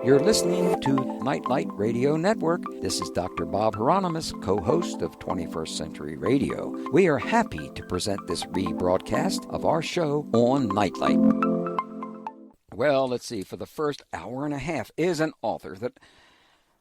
You're listening to Nightlight Radio Network. This is Dr. Bob Hieronimus, co-host of 21st Century Radio. We are happy to present this rebroadcast of our show on Nightlight. Well, let's see, for the first hour and a half is an author that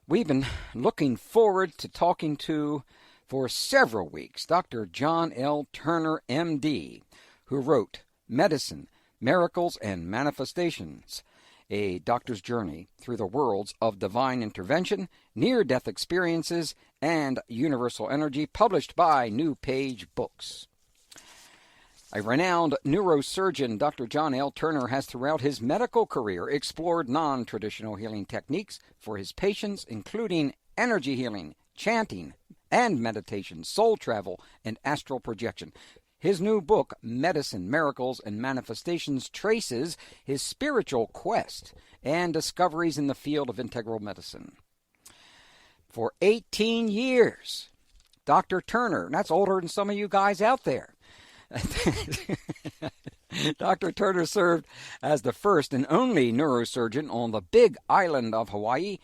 we've been looking forward to talking to for several weeks, Dr. John L. Turner, M.D., who wrote Medicine, Miracles, and Manifestations, a doctor's journey through the worlds of divine intervention, near-death experiences, and universal energy, published by New Page Books. A renowned neurosurgeon, Dr. John L. Turner, has throughout his medical career explored non-traditional healing techniques for his patients, including energy healing, chanting, and meditation, soul travel, and astral projection. His new book, Medicine, Miracles, and Manifestations, traces his spiritual quest and discoveries in the field of integral medicine. For 18 years, Dr. Turner, and that's older than some of you guys out there, Dr. Turner served as the first and only neurosurgeon on the Big Island of Hawaii,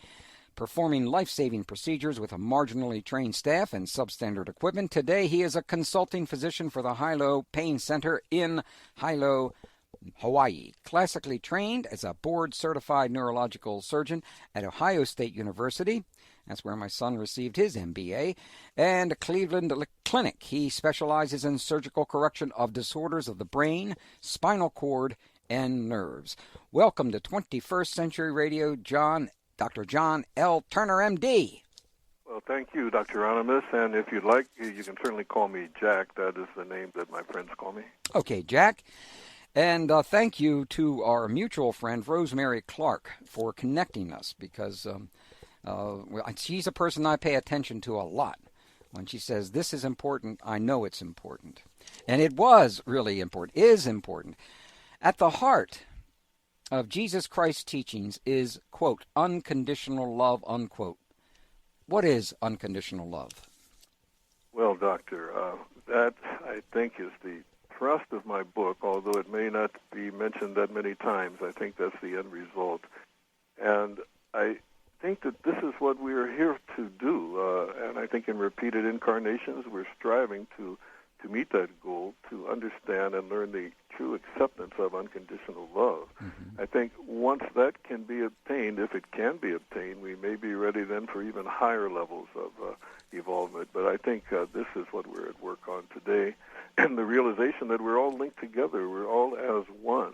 performing life-saving procedures with a marginally trained staff and substandard equipment. Today, he is a consulting physician for the Hilo Pain Center in Hilo, Hawaii. Classically trained as a board-certified neurological surgeon at Ohio State University. That's where my son received his MBA. And Cleveland Clinic. He specializes in surgical correction of disorders of the brain, spinal cord, and nerves. Welcome to 21st Century Radio, Dr. John L. Turner, M.D. Well, thank you, Dr. Hieronimus, and if you'd like, you can certainly call me Jack. That is the name that my friends call me. Okay, Jack. And thank you to our mutual friend, Rosemary Clark, for connecting us, because she's a person I pay attention to a lot. When she says, this is important, I know it's important. And it was really important, is important. At the heart of Jesus Christ's teachings is, quote, unconditional love, unquote. What is unconditional love? Well, Doctor, that, I think, is the thrust of my book, although it may not be mentioned that many times. I think that's the end result. And I think that this is what we are here to do. And I think in repeated incarnations, we're striving to meet that goal, to understand and learn the true acceptance of unconditional love. Mm-hmm. I think once that can be obtained, if it can be obtained, we may be ready then for even higher levels of evolvement. But I think this is what we're at work on today, and the realization that we're all linked together, we're all as one,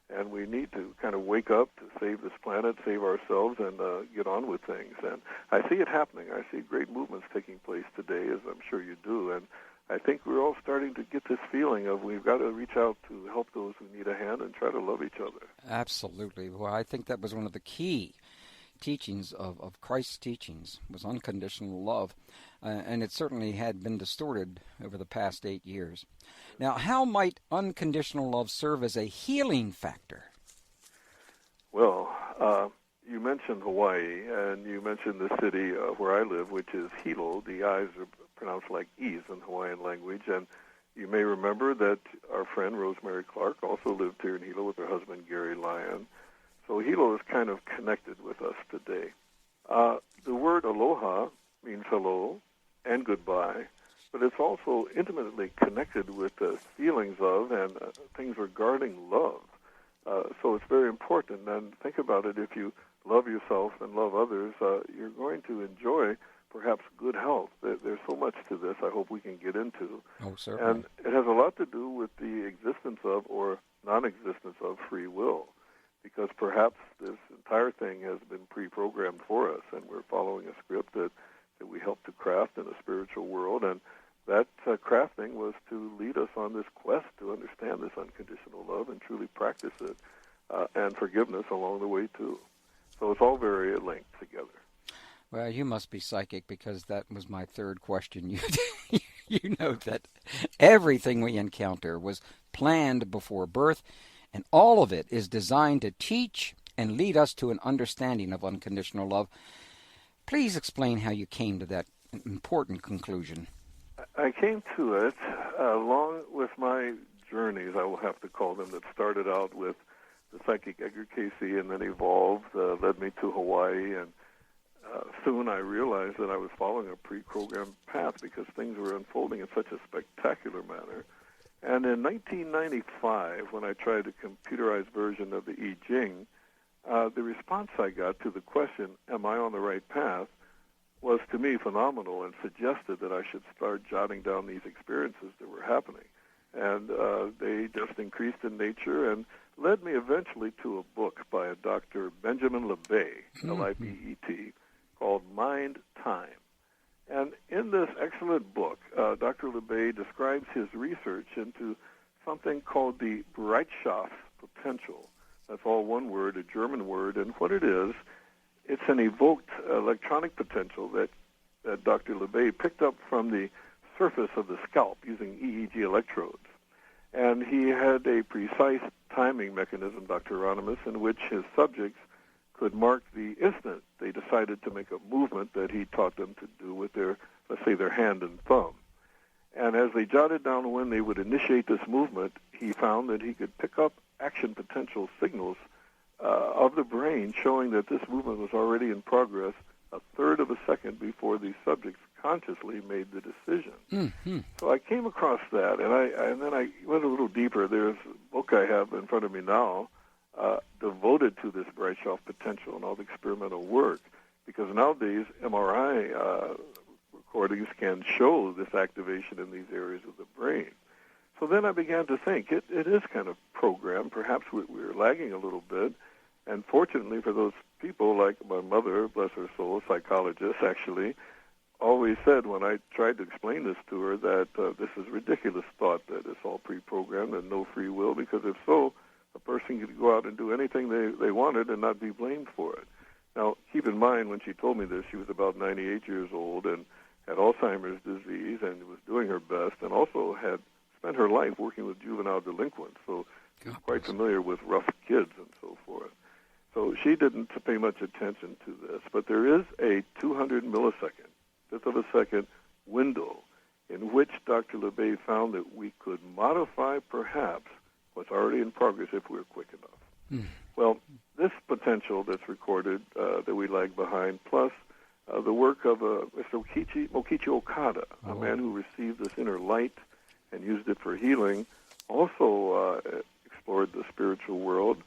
and we need to kind of wake up to save this planet, save ourselves, and get on with things. And I see it happening. I see great movements taking place today, as I'm sure you do, and I think we're all starting to get this feeling of we've got to reach out to help those who need a hand and try to love each other. Absolutely. Well, I think that was one of the key teachings of Christ's teachings, was unconditional love. And it certainly had been distorted over the past 8 years. Now, how might unconditional love serve as a healing factor? Well, you mentioned Hawaii, and you mentioned the city where I live, which is Hilo. The I's are pronounced like E's in Hawaiian language. And you may remember that our friend Rosemary Clark also lived here in Hilo with her husband Gary Lyon. So Hilo is kind of connected with us today. The word aloha means hello and goodbye, but it's also intimately connected with the feelings of and things regarding love. So it's very important. And think about it, if you love yourself and love others, you're going to enjoy perhaps good health. There's so much to this I hope we can get into. Oh, certainly. And it has a lot to do with the existence of or non-existence of free will, because perhaps this entire thing has been pre-programmed for us, and we're following a script that we help to craft in the spiritual world, and that crafting was to lead us on this quest to understand this unconditional love and truly practice it, and forgiveness along the way, too. So it's all very linked together. Well, you must be psychic, because that was my third question. You know that everything we encounter was planned before birth, and all of it is designed to teach and lead us to an understanding of unconditional love. Please explain how you came to that important conclusion. I came to it along with my journeys, I will have to call them, that started out with the psychic Edgar Casey, and then evolved, led me to Hawaii, and soon I realized that I was following a pre-programmed path because things were unfolding in such a spectacular manner. And in 1995, when I tried a computerized version of the I Ching, the response I got to the question, am I on the right path, was to me phenomenal and suggested that I should start jotting down these experiences that were happening. And they just increased in nature and led me eventually to a book by a Dr. Benjamin LeBet, L-I-B-E-T, called Mind Time. And in this excellent book, Dr. LeBet describes his research into something called the Bereitschaft potential. That's all one word, a German word. And what it is, it's an evoked electronic potential that Dr. LeBet picked up from the surface of the scalp using EEG electrodes. And he had a precise timing mechanism, Dr. Hieronimus, in which his subjects could mark the instant they decided to make a movement that he taught them to do with their, let's say, their hand and thumb. And as they jotted down when they would initiate this movement, he found that he could pick up action potential signals of the brain showing that this movement was already in progress a third of a second before the subjects consciously made the decision. Mm-hmm. So I came across that, and then I went a little deeper. There's a book I have in front of me now devoted to this Bereitschaft potential and all the experimental work, because nowadays MRI recordings can show this activation in these areas of the brain. So then I began to think, it is kind of programmed. Perhaps we're lagging a little bit. And fortunately for those people, like my mother, bless her soul, a psychologist actually, always said when I tried to explain this to her that this is ridiculous thought that it's all pre-programmed and no free will, because if so, a person could go out and do anything they wanted and not be blamed for it. Now, keep in mind, when she told me this, she was about 98 years old and had Alzheimer's disease and was doing her best, and also had spent her life working with juvenile delinquents, so she's quite familiar with rough kids and so forth. So she didn't pay much attention to this, but there is a 200 millisecond, fifth of a second window in which Dr. LeBet found that we could modify perhaps what's already in progress if we're quick enough. Well, this potential that's recorded that we lag behind, plus the work of Mr. Mokichi Okada, a man who received this inner light and used it for healing, also explored the spiritual world.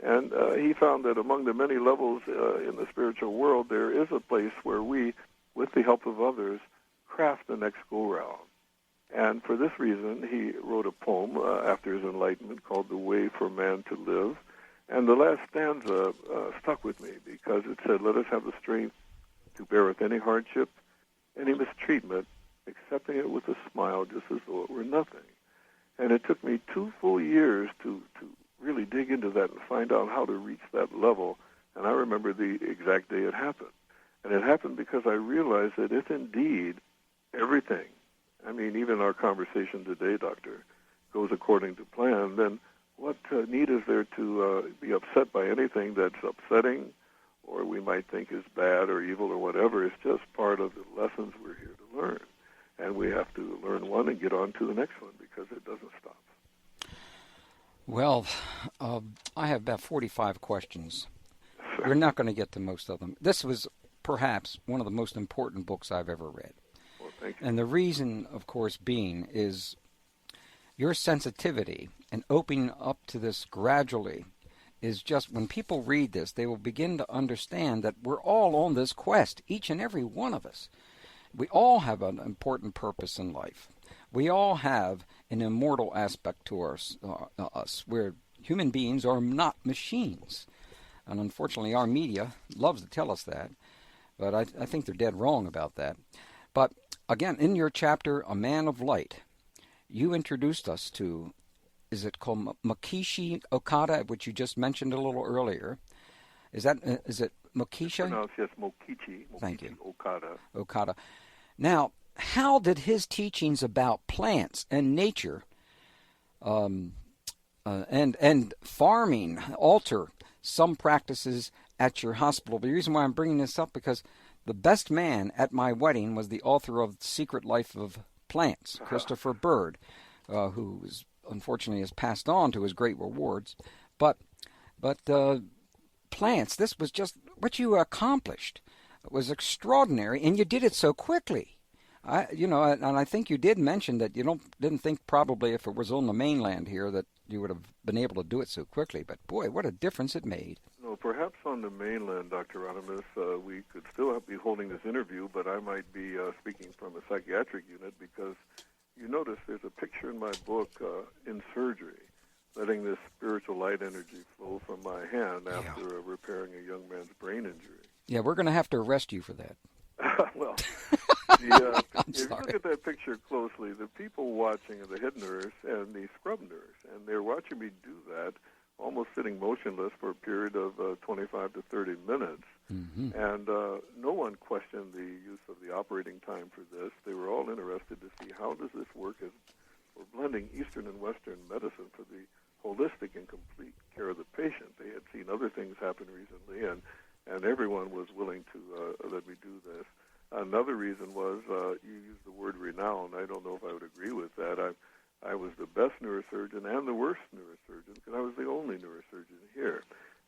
And he found that among the many levels in the spiritual world, there is a place where we, with the help of others, craft the next go-round. And for this reason, he wrote a poem after his enlightenment called The Way for Man to Live. And the last stanza stuck with me because it said, let us have the strength to bear with any hardship, any mistreatment, accepting it with a smile just as though it were nothing. And it took me 2 full years to really dig into that and find out how to reach that level. And I remember the exact day it happened. And it happened because I realized that if indeed everything, I mean, even our conversation today, Doctor, goes according to plan, then what need is there to be upset by anything that's upsetting or we might think is bad or evil or whatever? It's just part of the lessons we're here to learn. And we have to learn one and get on to the next one because it doesn't stop. Well, I have about 45 questions. We're not going to get to most of them. This was perhaps one of the most important books I've ever read. Well, thank you. And the reason, of course, being is your sensitivity and opening up to this gradually is just, when people read this, they will begin to understand that we're all on this quest, each and every one of us. We all have an important purpose in life. We all have an immortal aspect to us. We're human beings are not machines. And unfortunately, our media loves to tell us that. But I think they're dead wrong about that. But again, in your chapter, A Man of Light, you introduced us to, is it called Mokichi Okada, which you just mentioned a little earlier? Is it Mokichi? Pronounced, yes, Mokichi. Thank you. Okada. Now, how did his teachings about plants and nature and farming alter some practices at your hospital? The reason why I'm bringing this up, because the best man at my wedding was the author of The Secret Life of Plants, Christopher Bird, who unfortunately has passed on to his great rewards. But But plants, this was just what you accomplished. It was extraordinary, and you did it so quickly. And I think you did mention that you didn't think probably if it was on the mainland here that you would have been able to do it so quickly. But boy, what a difference it made. No, perhaps on the mainland, Dr. Hieronimus, we could still be holding this interview, but I might be speaking from a psychiatric unit because you notice there's a picture in my book in surgery, letting this spiritual light energy flow from my hand after repairing a young man's brain injury. Yeah, we're going to have to arrest you for that. Well, if you look at that picture closely, the people watching are the head nurse and the scrub nurse, and they're watching me do that, almost sitting motionless for a period of 25 to 30 minutes. Mm-hmm. And no one questioned the use of the operating time for this. They were all interested to see how does this work as we're blending Eastern and Western medicine for the holistic and complete care of the patient. They had seen other things happen recently, and everyone was willing to let me do this. Another reason was you used the word renowned. I don't know if I would agree with that. I was the best neurosurgeon and the worst neurosurgeon because I was the only neurosurgeon here.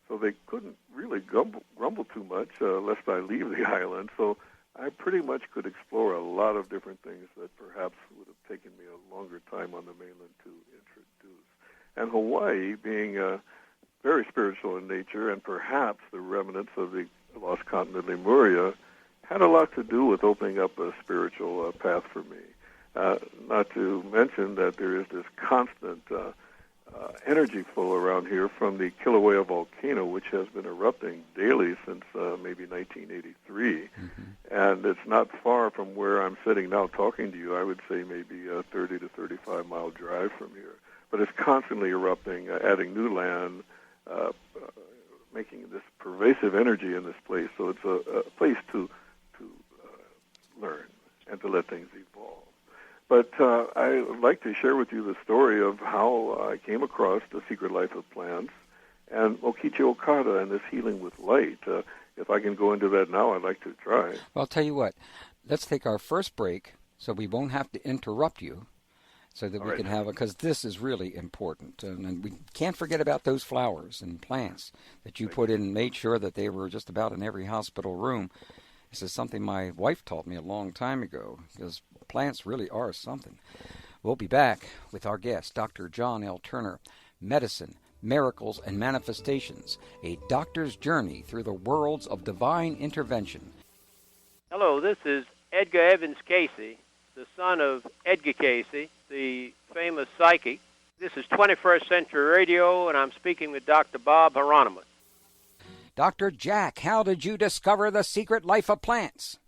So they couldn't really grumble too much lest I leave the island. So I pretty much could explore a lot of different things that perhaps would have taken me a longer time on the mainland to introduce. And Hawaii, being very spiritual in nature and perhaps the remnants of the lost continent Lemuria, had a lot to do with opening up a spiritual path for me. Not to mention that there is this constant energy flow around here from the Kilauea volcano, which has been erupting daily since maybe 1983. Mm-hmm. And it's not far from where I'm sitting now talking to you. I would say maybe a 30 to 35-mile drive from here. But it's constantly erupting, adding new land, making this pervasive energy in this place. So it's a place to learn and to let things evolve. But I would like to share with you the story of how I came across The Secret Life of Plants and Mokichi Okada and this healing with light. If I can go into that now, I'd like to try. Well, I'll tell you what. Let's take our first break so we won't have to interrupt you so that we can have it, because this is really important. And we can't forget about those flowers and plants that you put in and made sure that they were just about in every hospital room. This is something my wife taught me a long time ago, because plants really are something. We'll be back with our guest, Dr. John L. Turner, Medicine, Miracles, and Manifestations, a doctor's journey through the worlds of divine intervention. Hello, this is Edgar Evans Casey, the son of Edgar Casey, the famous psychic. This is 21st Century Radio, and I'm speaking with Dr. Bob Hieronimus. Dr. Jack, how did you discover The Secret Life of Plants?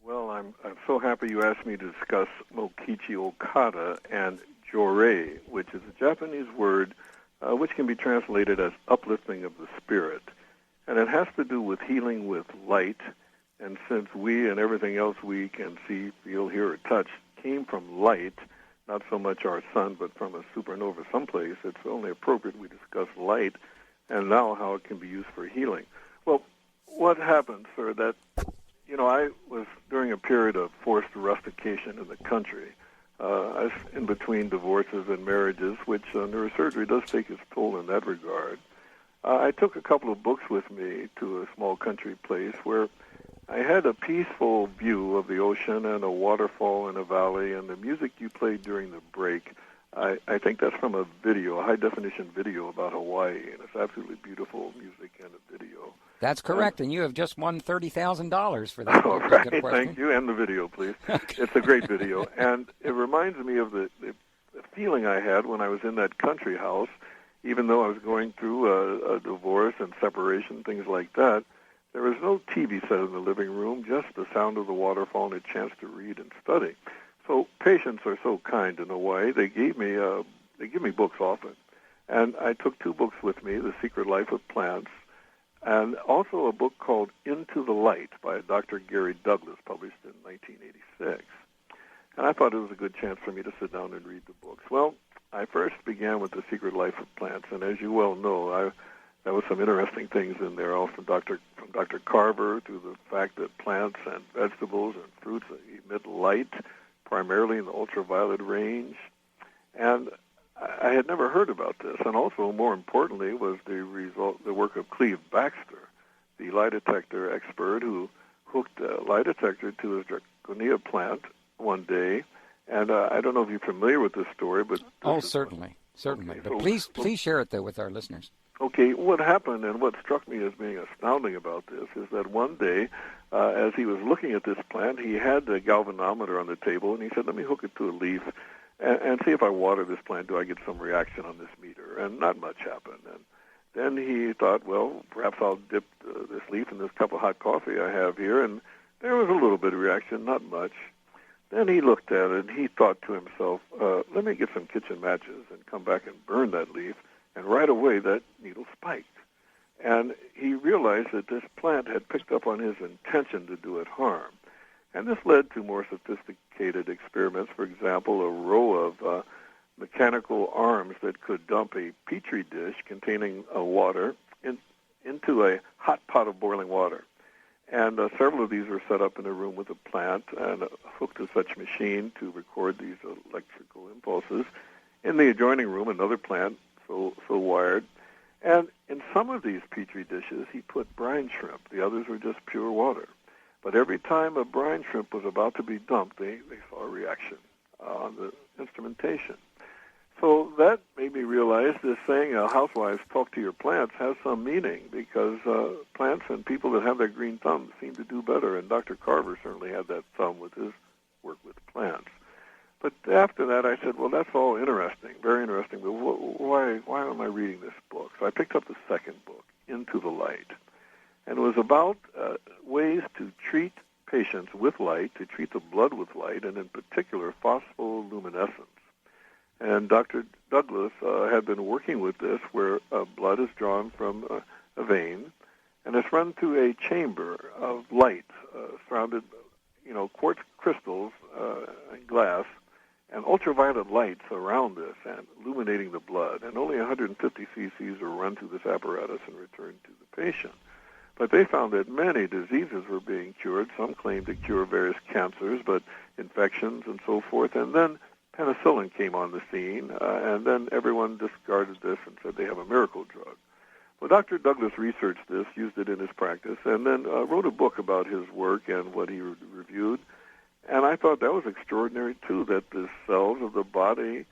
Well, I'm so happy you asked me to discuss Mokichi Okada and Jorei, which is a Japanese word which can be translated as uplifting of the spirit. And it has to do with healing with light. And since we and everything else we can see, feel, hear, or touch came from light, not so much our sun, but from a supernova someplace, it's only appropriate we discuss light and now how it can be used for healing. Well, what happened, sir, that, I was during a period of forced rustication in the country. I was in between divorces and marriages, which neurosurgery does take its toll in that regard. I took a couple of books with me to a small country place where I had a peaceful view of the ocean and a waterfall in a valley, and the music you played during the break, I think that's from a video, a high-definition video about Hawaii, and it's absolutely beautiful music and a video. That's correct, and you have just won $30,000 for that. All right, thank you, and the video, please. Okay. It's a great video, and it reminds me of the feeling I had when I was in that country house, even though I was going through a divorce and separation, things like that. There was no TV set in the living room, just the sound of the waterfall and a chance to read and study. So patients are so kind in a way. They give me books often. And I took two books with me, The Secret Life of Plants, and also a book called Into the Light by Dr. Gary Douglas, published in 1986. And I thought it was a good chance for me to sit down and read the books. Well, I first began with The Secret Life of Plants, and as you well know, there was some interesting things in there, all from Dr. Carver to the fact that plants and vegetables and fruits emit light, primarily in the ultraviolet range. And I had never heard about this, and also, more importantly, was the work of Cleve Baxter, the lie detector expert who hooked a lie detector to his draconia plant one day. And I don't know if you're familiar with this story, but... Certainly. Okay, but so, please share it, though, with our listeners. Okay, what happened and what struck me as being astounding about this is that one day, as he was looking at this plant, he had the galvanometer on the table, and he said, let me hook it to a leaf and see if I water this plant, do I get some reaction on this meter? And not much happened. And then he thought, well, perhaps I'll dip this leaf in this cup of hot coffee I have here, and there was a little bit of reaction, not much. Then he looked at it, and he thought to himself, let me get some kitchen matches and come back and burn that leaf. And right away, that needle spiked. And he realized that this plant had picked up on his intention to do it harm. And this led to more sophisticated experiments. For example, a row of mechanical arms that could dump a petri dish containing water into a hot pot of boiling water. And several of these were set up in a room with a plant and hooked to such machine to record these electrical impulses. In the adjoining room, another plant, so wired. And in some of these petri dishes, he put brine shrimp. The others were just pure water. But every time a brine shrimp was about to be dumped, they saw a reaction on the instrumentation. So that made me realize this saying, housewives talk to your plants, has some meaning, because plants and people that have that green thumb seem to do better. And Dr. Carver certainly had that thumb with his work with plants. But after that, I said, well, that's all interesting, very interesting, but why am I reading this book? So I picked up the second book, Into the Light. And it was about ways to treat patients with light, to treat the blood with light, and in particular, phospholuminescence. And Dr. Douglas had been working with this where blood is drawn from a vein, and it's run through a chamber of light surrounded, quartz crystals and glass, and ultraviolet lights around this and illuminating the blood. And only 150 cc's are run through this apparatus and returned to the patient. But they found that many diseases were being cured. Some claimed to cure various cancers, but infections and so forth. And then penicillin came on the scene, and then everyone discarded this and said they have a miracle drug. Well, Dr. Douglas researched this, used it in his practice, and then wrote a book about his work and what he reviewed. And I thought that was extraordinary, too, that the cells of the body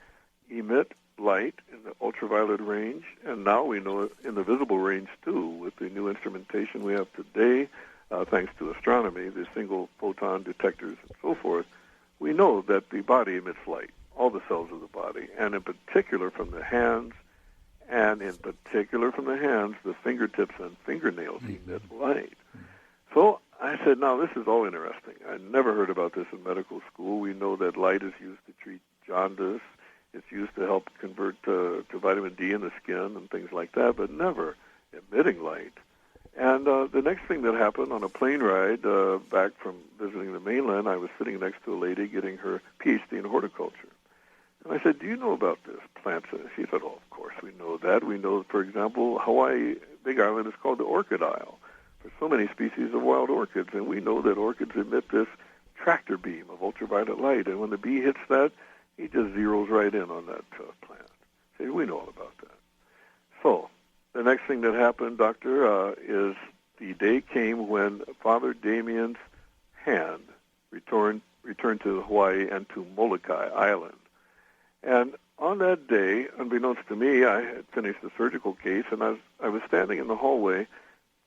emit light in the ultraviolet range, and now we know it in the visible range, too, with the new instrumentation we have today, thanks to astronomy, the single photon detectors and so forth. We know that the body emits light, all the cells of the body, and in particular from the hands, the fingertips and fingernails emit light. So I said, now, this is all interesting. I never heard about this in medical school. We know that light is used to treat jaundice. It's used to help convert to vitamin D in the skin and things like that, but never emitting light. And the next thing that happened on a plane ride back from visiting the mainland, I was sitting next to a lady getting her PhD in horticulture. And I said, do you know about this plant? She said, oh, of course we know that. We know, for example, Hawaii, Big Island, is called the Orchid Isle. There's so many species of wild orchids, and we know that orchids emit this tractor beam of ultraviolet light. And when the bee hits that, he just zeroes right in on that plant. See, we know all about that. So the next thing that happened, Doctor, is the day came when Father Damien's hand returned to Hawaii and to Molokai Island. And on that day, unbeknownst to me, I had finished the surgical case, and I was standing in the hallway.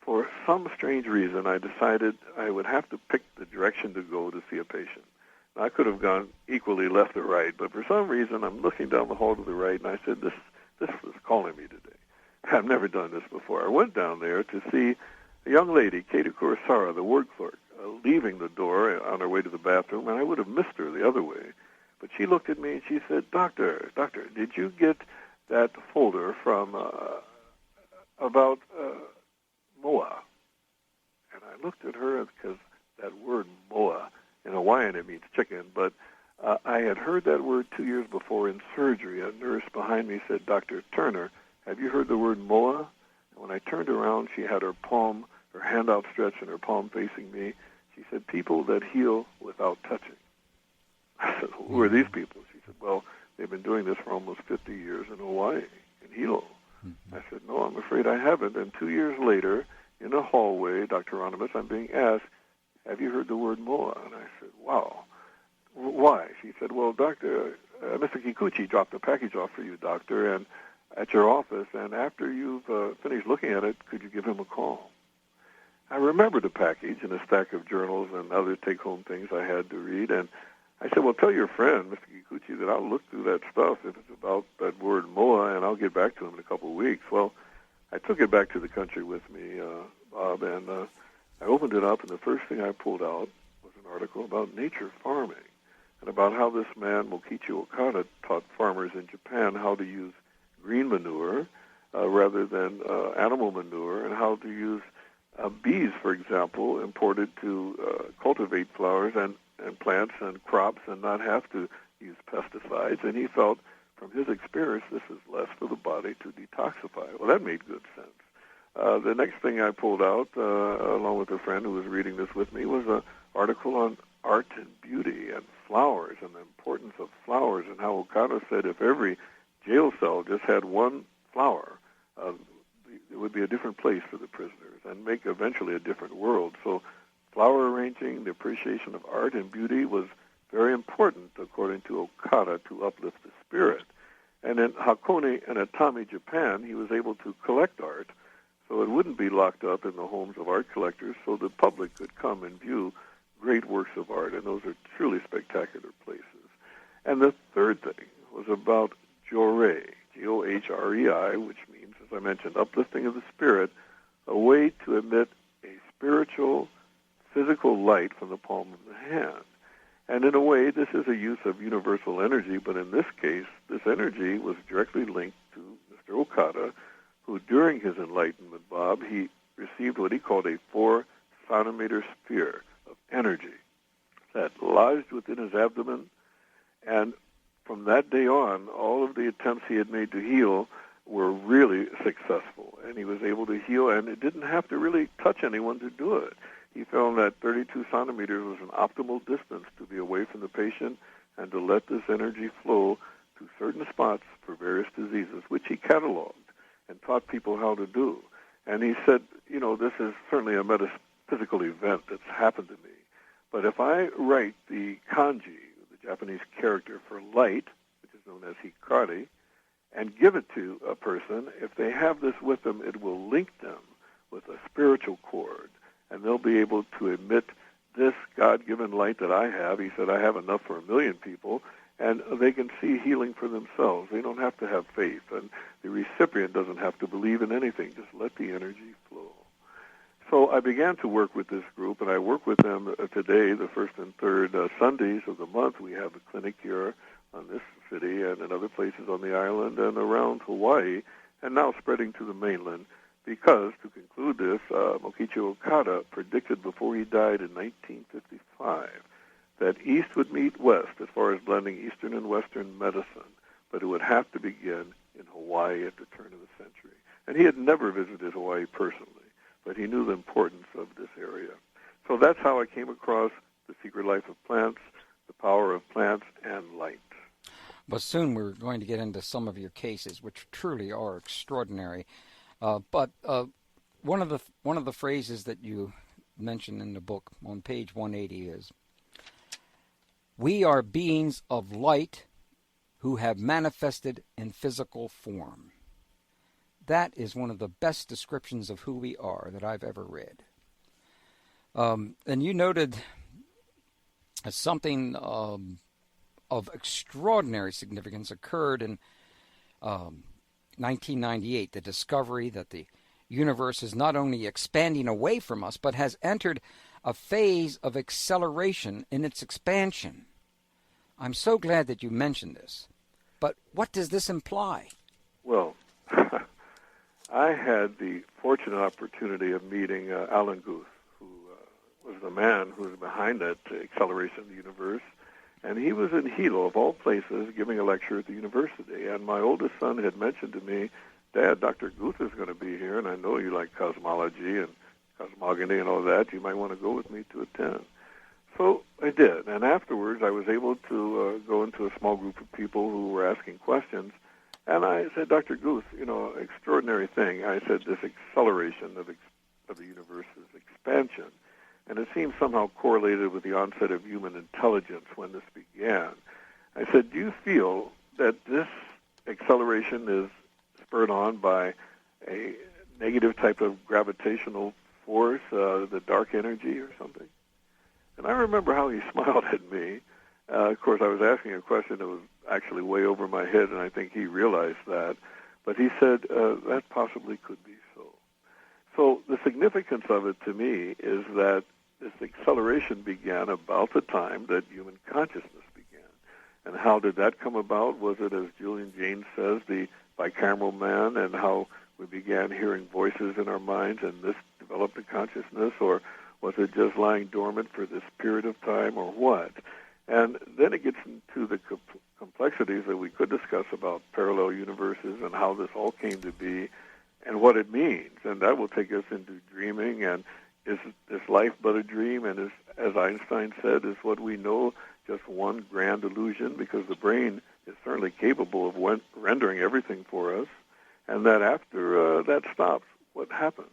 For some strange reason, I decided I would have to pick the direction to go to see a patient. I could have gone equally left or right, but for some reason, I'm looking down the hall to the right, and I said, this was calling me today. I've never done this before. I went down there to see a young lady, Katie Kurosawa, the ward clerk, leaving the door on her way to the bathroom, and I would have missed her the other way. But she looked at me, and she said, Doctor, did you get that folder from about moa? And I looked at her because that word moa, in Hawaiian it means chicken, but I had heard that word 2 years before in surgery. A nurse behind me said, Dr. Turner, have you heard the word moa? And when I turned around, she had her hand outstretched and her palm facing me. She said, people that heal without touching. I said, who are these people? She said, well, they've been doing this for almost 50 years in Hawaii, in Hilo. I said, no, I'm afraid I haven't. And 2 years later, in a hallway, Dr. Hieronimus, I'm being asked, have you heard the word moa? And I said, wow. Why? She said, well, Doctor, Mr. Kikuchi dropped a package off for you, Doctor, and at your office, and after you've finished looking at it, could you give him a call? I remembered the package and a stack of journals and other take-home things I had to read, and I said, well, tell your friend, Mr. Kikuchi, that I'll look through that stuff if it's about that word moa, and I'll get back to him in a couple of weeks. Well, I took it back to the country with me, Bob, and I opened it up, and the first thing I pulled out was an article about nature farming and about how this man, Mokichi Okada, taught farmers in Japan how to use green manure rather than animal manure, and how to use bees, for example, imported to cultivate flowers and plants and crops and not have to use pesticides. And he felt, from his experience, this is less for the body to detoxify. Well, that made good sense. The next thing I pulled out, along with a friend who was reading this with me, was an article on art and beauty and flowers and the importance of flowers, and how Okada said if every jail cell just had one flower, it would be a different place for the prisoners and make eventually a different world. So flower arranging, the appreciation of art and beauty was very important, according to Okada, to uplift the spirit. And in Hakone and Atami, Japan, he was able to collect art so it wouldn't be locked up in the homes of art collectors, so the public could come and view great works of art, and those are truly spectacular places. And the third thing was about Jorei, G-O-H-R-E-I, which means, as I mentioned, uplifting of the spirit, a way to emit a spiritual, physical light from the palm of the hand. And in a way, this is a use of universal energy, but in this case, this energy was directly linked to Mr. Okada, who during his enlightenment, Bob, he received what he called a 4-centimeter sphere of energy that lodged within his abdomen. And from that day on, all of the attempts he had made to heal were really successful. And he was able to heal, and it didn't have to really touch anyone to do it. He found that 32 centimeters was an optimal distance to be away from the patient and to let this energy flow to certain spots for various diseases, which he cataloged and taught people how to do. And he said, this is certainly a metaphysical event that's happened to me. But if I write the kanji, the Japanese character for light, which is known as hikari, and give it to a person, if they have this with them, it will link them with a spiritual cord, and they'll be able to emit this God-given light that I have. He said, I have enough for 1 million people, and they can see healing for themselves. They don't have to have faith, and the recipient doesn't have to believe in anything. Just let the energy flow. So I began to work with this group, and I work with them today, the first and third Sundays of the month. We have a clinic here on this city and in other places on the island and around Hawaii, and now spreading to the mainland, because, to conclude this, Mokichi Okada predicted before he died in 1955 that East would meet West as far as blending Eastern and Western medicine, but it would have to begin in Hawaii at the turn of the century. And he had never visited Hawaii personally, but he knew the importance of this area. So that's how I came across The Secret Life of Plants, The Power of Plants, and Light. But soon we're going to get into some of your cases, which truly are extraordinary. But one of the phrases that you mentioned in the book on page 180 is, "We are beings of light who have manifested in physical form." That is one of the best descriptions of who we are that I've ever read. And you noted something of extraordinary significance occurred in 1998, the discovery that the universe is not only expanding away from us, but has entered a phase of acceleration in its expansion. I'm so glad that you mentioned this. But what does this imply? Well, I had the fortunate opportunity of meeting Alan Guth, who was the man who was behind that acceleration of the universe. And he was in Hilo, of all places, giving a lecture at the university. And my oldest son had mentioned to me, "Dad, Dr. Guth is going to be here, and I know you like cosmology and cosmogony and all that. You might want to go with me to attend." So I did, and afterwards I was able to go into a small group of people who were asking questions, and I said, Dr. Guth, extraordinary thing. I said this acceleration of the universe's expansion, and it seems somehow correlated with the onset of human intelligence when this began. I said, do you feel that this acceleration is spurred on by a negative type of gravitational force, the dark energy or something? And I remember how he smiled at me. Of course, I was asking a question that was actually way over my head, and I think he realized that. But he said, that possibly could be so. So the significance of it to me is that this acceleration began about the time that human consciousness began. And how did that come about? Was it, as Julian Jaynes says, the bicameral man, and how we began hearing voices in our minds and this developed a consciousness, or was it just lying dormant for this period of time, or what? And then it gets into the complexities that we could discuss about parallel universes and how this all came to be and what it means. And that will take us into dreaming, and is this life but a dream? And as Einstein said, is what we know just one grand illusion? Because the brain is certainly capable of rendering everything for us. And that after that stops, what happens?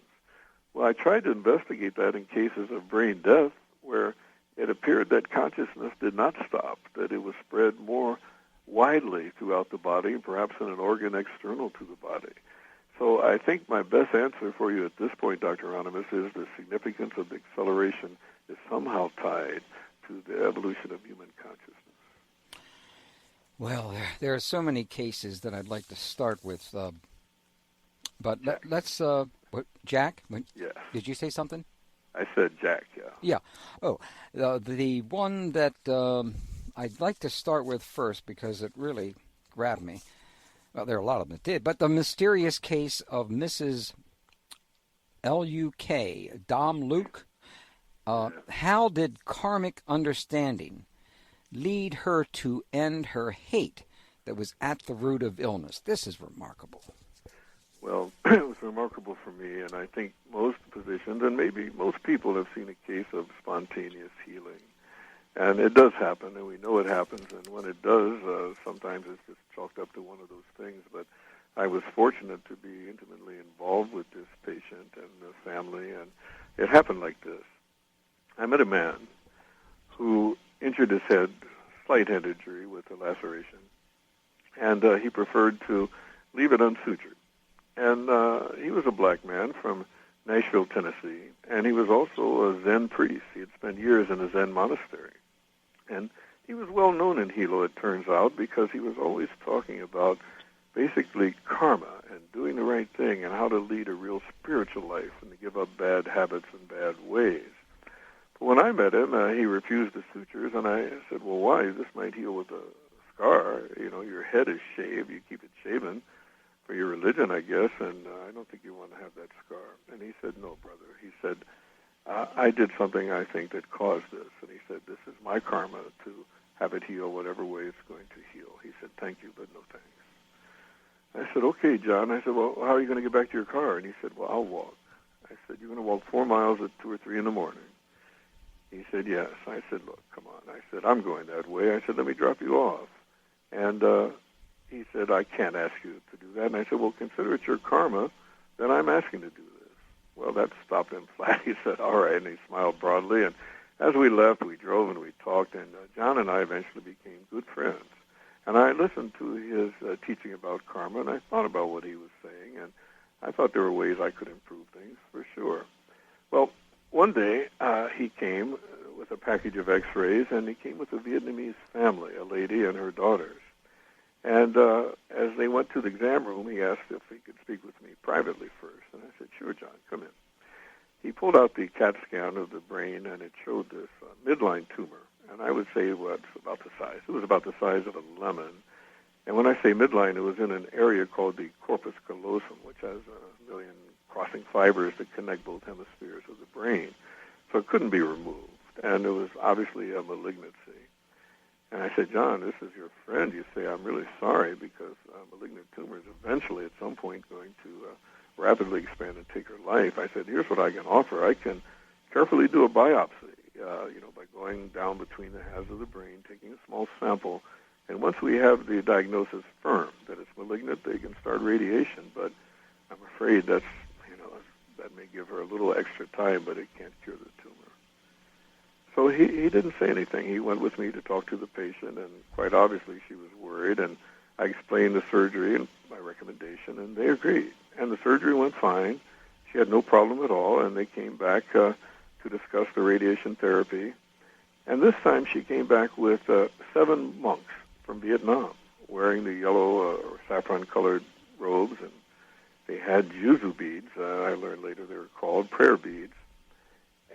Well, I tried to investigate that in cases of brain death where it appeared that consciousness did not stop, that it was spread more widely throughout the body, perhaps in an organ external to the body. So I think my best answer for you at this point, Dr. Hieronimus, is the significance of the acceleration is somehow tied to the evolution of human consciousness. Well, there are so many cases that I'd like to start with, but let's... Jack? Yeah. Did you say something? I said Jack, yeah. Yeah. Oh, the one that I'd like to start with first because it really grabbed me. Well, there are a lot of them that did, but the mysterious case of Mrs. L.U.K., Dom Luke. How did karmic understanding lead her to end her hate that was at the root of illness? This is remarkable. Well, it was remarkable for me, and I think most physicians and maybe most people have seen a case of spontaneous healing. And it does happen, and we know it happens, and when it does, sometimes it's just chalked up to one of those things. But I was fortunate to be intimately involved with this patient and the family, and it happened like this. I met a man who injured his head, slight head injury with a laceration, and he preferred to leave it unsutured. And he was a black man from Nashville, Tennessee, and he was also a Zen priest. He had spent years in a Zen monastery. And he was well known in Hilo, it turns out, because he was always talking about basically karma and doing the right thing and how to lead a real spiritual life and to give up bad habits and bad ways. But when I met him, he refused the sutures, and I said, well, why? This might heal with a scar. You know, your head is shaved. You keep it shaven for your religion, I guess, and I don't think you want to have that scar. And he said, no, brother. He said, I did something, I think, that caused this. And he said, this is my karma to have it heal whatever way it's going to heal. He said, thank you, but no thanks. I said, okay, John. I said, well, how are you going to get back to your car? And he said, well, I'll walk. I said, you're going to walk 4 miles at 2 or 3 in the morning? He said, yes. I said, look, come on. I said, I'm going that way. I said, let me drop you off. And he said, I can't ask you to do that. And I said, well, consider it your karma that I'm asking to do this. Well, that stopped him flat. He said, all right, and he smiled broadly. And as we left, we drove and we talked, and John and I eventually became good friends. And I listened to his teaching about karma, and I thought about what he was saying, and I thought there were ways I could improve things, for sure. Well, one day he came with a package of x-rays, and he came with a Vietnamese family, a lady and her daughters. And as they went to the exam room, he asked if he could speak with me privately first. And I said, sure, John, come in. He pulled out the CAT scan of the brain, and it showed this midline tumor. And I would say what's about the size. It was about the size of a lemon. And when I say midline, it was in an area called the corpus callosum, which has 1 million crossing fibers that connect both hemispheres of the brain. So it couldn't be removed. And it was obviously a malignancy. And I said, John, this is your friend. You say, I'm really sorry because malignant tumor is eventually at some point going to rapidly expand and take her life. I said, here's what I can offer. I can carefully do a biopsy by going down between the halves of the brain, taking a small sample. And once we have the diagnosis firm that it's malignant, they can start radiation. But I'm afraid that may give her a little extra time, but it can't cure the tumor. So he didn't say anything. He went with me to talk to the patient, and quite obviously she was worried. And I explained the surgery and my recommendation, and they agreed. And the surgery went fine. She had no problem at all, and they came back to discuss the radiation therapy. And this time she came back with 7 monks from Vietnam wearing the yellow or saffron-colored robes, and they had yuzu beads. I learned later they were called prayer beads.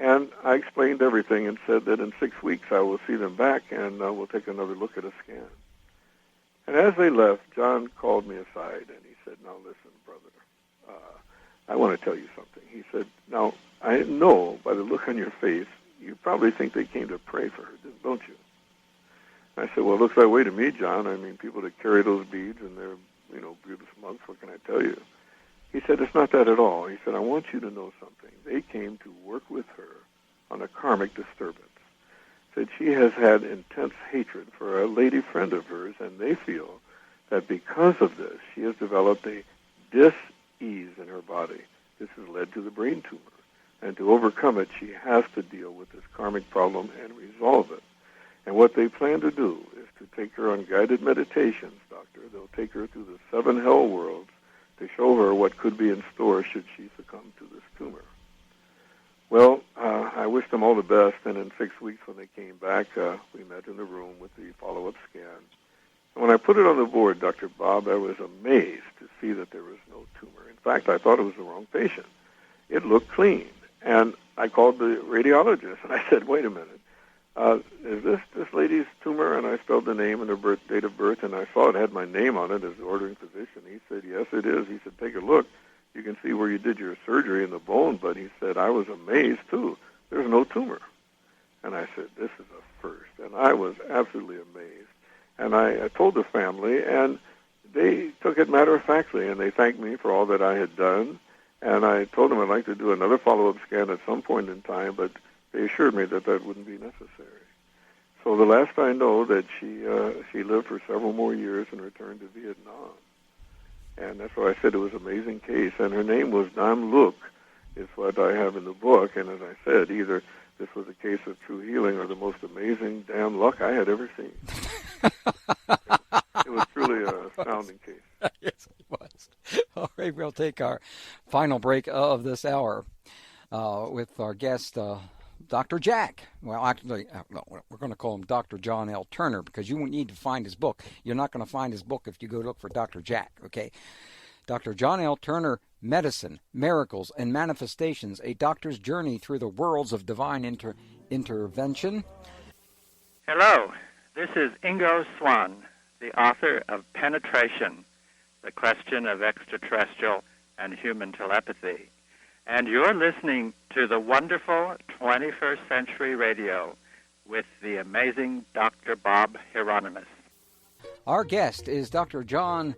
And I explained everything and said that in 6 weeks I will see them back and we'll take another look at a scan. And as they left, John called me aside and he said, "Now listen, brother, I want to tell you something." He said, "Now, I know by the look on your face, you probably think they came to pray for her, don't you?" I said, "Well, it looks that way to me, John. I mean, people that carry those beads and they're, Buddhist monks, what can I tell you?" He said, "It's not that at all." He said, "I want you to know something. They came to work with her on a karmic disturbance." Said she has had intense hatred for a lady friend of hers, and they feel that because of this, she has developed a dis-ease in her body. This has led to the brain tumor. And to overcome it, she has to deal with this karmic problem and resolve it. And what they plan to do is to take her on guided meditations, doctor. They'll take her through the 7 hell worlds to show her what could be in store should she succumb to this tumor. Well, I wished them all the best, and in 6 weeks when they came back, we met in the room with the follow-up scan. And when I put it on the board, Dr. Bob, I was amazed to see that there was no tumor. In fact, I thought it was the wrong patient. It looked clean. And I called the radiologist, and I said, "Wait a minute. Is this lady's tumor?" And I spelled the name and her date of birth, and I saw it had my name on it as the ordering physician. He said, "Yes, it is." He said, "Take a look. You can see where you did your surgery in the bone." But he said, "I was amazed, too. There's no tumor." And I said, "This is a first." And I was absolutely amazed. And I told the family, and they took it matter-of-factly, and they thanked me for all that I had done. And I told them I'd like to do another follow-up scan at some point in time, but they assured me that that wouldn't be necessary. So the last I know that she lived for several more years and returned to Vietnam. And that's why I said it was an amazing case. And her name was Nam Luc, is what I have in the book. And as I said, either this was a case of true healing or the most amazing damn luck I had ever seen. It was truly an astounding case. Yes, it was. All right, we'll take our final break of this hour with our guest, Dr. Jack. Well, actually, no, we're going to call him Dr. John L. Turner because you need to find his book. You're not going to find his book if you go look for Dr. Jack, okay? Dr. John L. Turner, Medicine, Miracles, and Manifestations, a Doctor's Journey Through the Worlds of Divine Intervention. Hello, this is Ingo Swan, the author of Penetration, The Question of Extraterrestrial and Human Telepathy. And you're listening to the wonderful 21st Century Radio with the amazing Dr. Bob Hieronimus. Our guest is Dr. John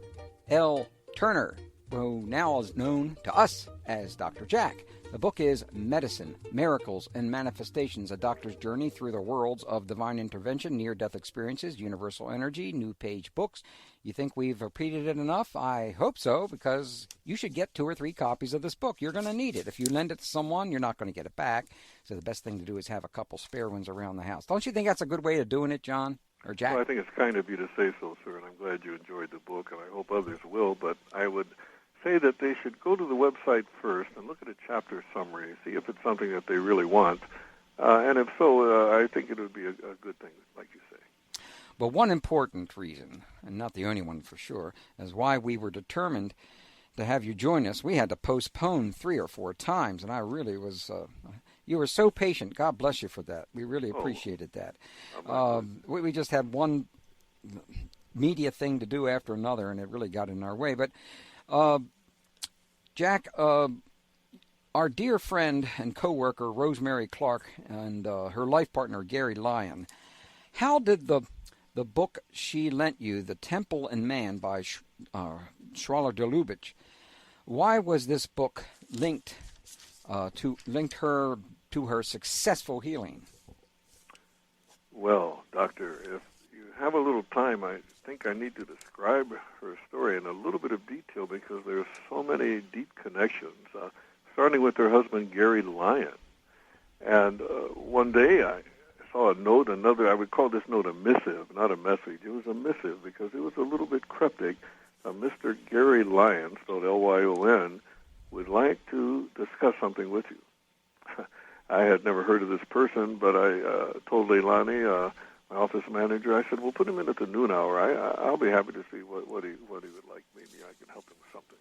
L. Turner, who now is known to us as Dr. Jack. The book is Medicine, Miracles, and Manifestations, a Doctor's Journey Through the Worlds of Divine Intervention, Near-Death Experiences, Universal Energy, New Page Books. You think we've repeated it enough? I hope so, because you should get 2 or 3 copies of this book. You're going to need it. If you lend it to someone, you're not going to get it back. So the best thing to do is have a couple spare ones around the house. Don't you think that's a good way of doing it, John or Jack? Well, I think it's kind of you to say so, sir, and I'm glad you enjoyed the book, and I hope others will. But I would say that they should go to the website first and look at a chapter summary, see if it's something that they really want. And if so, I think it would be a good thing, like you say. But one important reason, and not the only one for sure, is why we were determined to have you join us. We had to postpone 3 or 4 times, and I really was... you were so patient. God bless you for that. We really appreciated that. We just had one media thing to do after another, and it really got in our way. But, Jack, our dear friend and co-worker, Rosemary Clark, and her life partner, Gary Lyon, how did the book she lent you, The Temple and Man by Schwaller de Lubitsch, why was this book linked her to her successful healing? Well, Doctor, if you have a little time, I think I need to describe her story in a little bit of detail because there's so many deep connections, starting with her husband, Gary Lyon. And one day I saw a note, I would call this note a missive, not a message. It was a missive because it was a little bit cryptic. Mr. Gary Lyon, spelled Lyon, would like to discuss something with you. I had never heard of this person, but I told Leilani, my office manager, I said, "We'll put him in at the noon hour. I'll be happy to see what he would like. Maybe I can help him with something."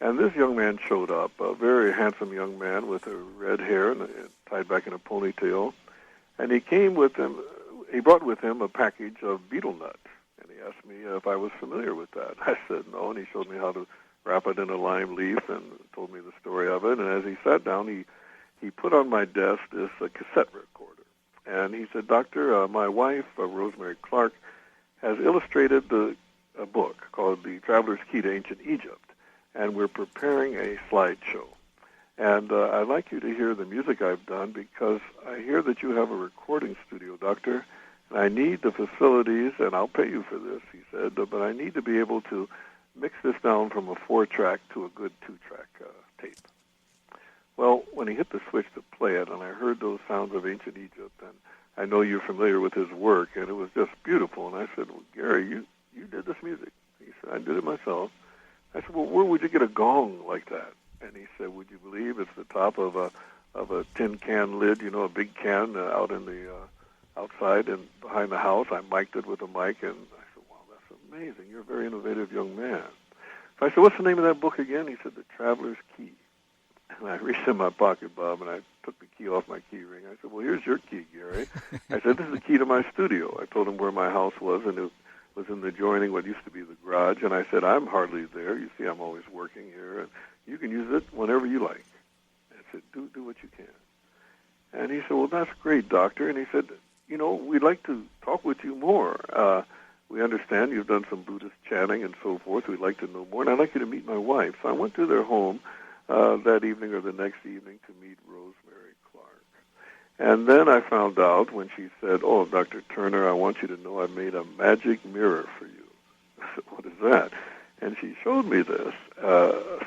And this young man showed up, a very handsome young man with red hair and tied back in a ponytail. And he came with him. He brought with him a package of betel nuts. And he asked me if I was familiar with that. I said no, and he showed me how to wrap it in a lime leaf and told me the story of it. And as he sat down, he put on my desk this cassette recorder. And he said, "Doctor, my wife, Rosemary Clark, has illustrated a book called The Traveler's Key to Ancient Egypt. And we're preparing a slideshow. And I'd like you to hear the music I've done because I hear that you have a recording studio, Doctor, and I need the facilities, and I'll pay you for this," he said, "but I need to be able to mix this down from a 4-track to a good 2-track tape." Well, when he hit the switch to play it, and I heard those sounds of ancient Egypt, and I know you're familiar with his work, and it was just beautiful, and I said, "Well, Gary, you did this music." He said, "I did it myself." I said, "Well, where would you get a gong like that?" And he said, "Would you believe it's the top of a tin can lid, a big can out in the outside and behind the house. I mic'd it with a mic." And I said, "Wow, that's amazing. You're a very innovative young man." So I said, "What's the name of that book again?" He said, "The Traveler's Key." And I reached in my pocket, Bob, and I took the key off my key ring. I said, "Well, here's your key, Gary." I said, "This is the key to my studio." I told him where my house was, and it was in the adjoining what used to be the garage. And I said, "I'm hardly there. You see, I'm always working here, and you can use it whenever you like." I said, do what you can. And he said, "Well, that's great, Doctor." And he said, "We'd like to talk with you more. We understand you've done some Buddhist chanting and so forth. We'd like to know more, and I'd like you to meet my wife." So I went to their home that evening or the next evening to meet Rosemary Clark. And then I found out when she said, "Oh, Dr. Turner, I want you to know I've made a magic mirror for you." I said, "What is that?" And she showed me this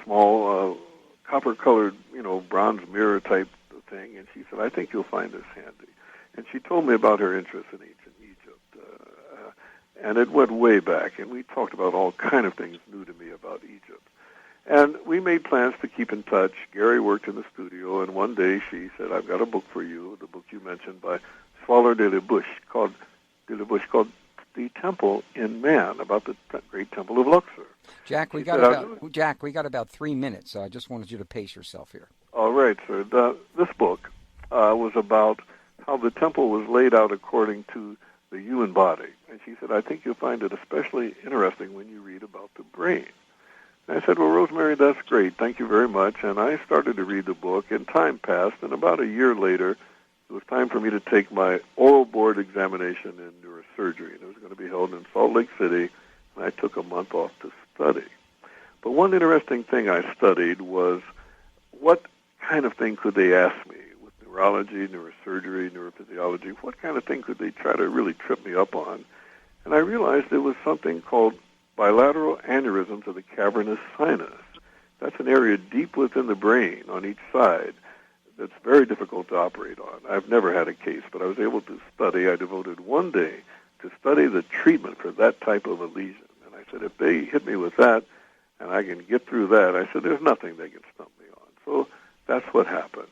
small copper-colored, bronze mirror type thing. And she said, "I think you'll find this handy." And she told me about her interest in ancient Egypt. And it went way back. And we talked about all kind of things new to me about Egypt. And we made plans to keep in touch. Gary worked in the studio. And one day she said, "I've got a book for you, the book you mentioned by Swallow de la Bouche called The Temple in Man, about the great temple of Luxor." Jack, we got about 3 minutes, so I just wanted you to pace yourself here. All right, sir. This book was about how the temple was laid out according to the human body. And she said, "I think you'll find it especially interesting when you read about the brain." And I said, "Well, Rosemary, that's great. Thank you very much." And I started to read the book, and time passed, and about a year later, it was time for me to take my oral board examination in neurosurgery. And it was going to be held in Salt Lake City, and I took a month off to study. But one interesting thing I studied was what kind of thing could they ask me with neurology, neurosurgery, neurophysiology? What kind of thing could they try to really trip me up on? And I realized it was something called bilateral aneurysms of the cavernous sinus. That's an area deep within the brain on each side that's very difficult to operate on. I've never had a case, but I was able to study. I devoted one day to study the treatment for that type of a lesion. And I said, if they hit me with that and I can get through that, I said, there's nothing they can stump me on. So that's what happened.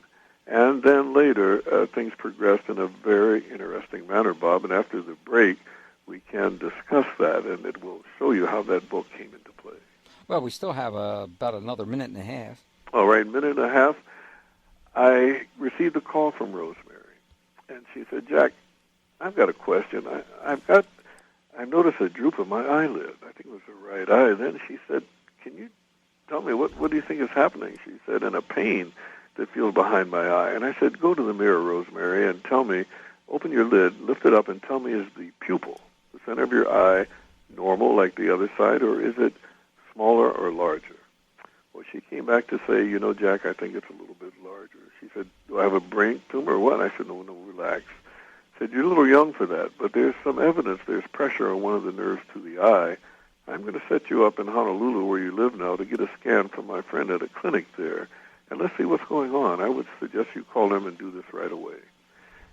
And then later, things progressed in a very interesting manner, Bob. And after the break, we can discuss that, and it will show you how that book came into play. Well, we still have about another minute and a half. All right, minute and a half. I received a call from Rosemary, and she said, Jack, I've got a question. I noticed a droop of my eyelid. I think it was the right eye. Then she said, can you tell me, what do you think is happening? She said, and a pain that feels behind my eye. And I said, go to the mirror, Rosemary, and tell me, open your lid, lift it up, and tell me, is the pupil, the center of your eye, normal like the other side, or is it smaller or larger? Well, she came back to say, Jack, I think it's a little bit larger. She said, do I have a brain tumor or what? I said, no, relax. said, "You're a little young for that, but there's some evidence. There's pressure on one of the nerves to the eye. I'm going to set you up in Honolulu, where you live now, to get a scan from my friend at a clinic there, and let's see what's going on. I would suggest you call them and do this right away."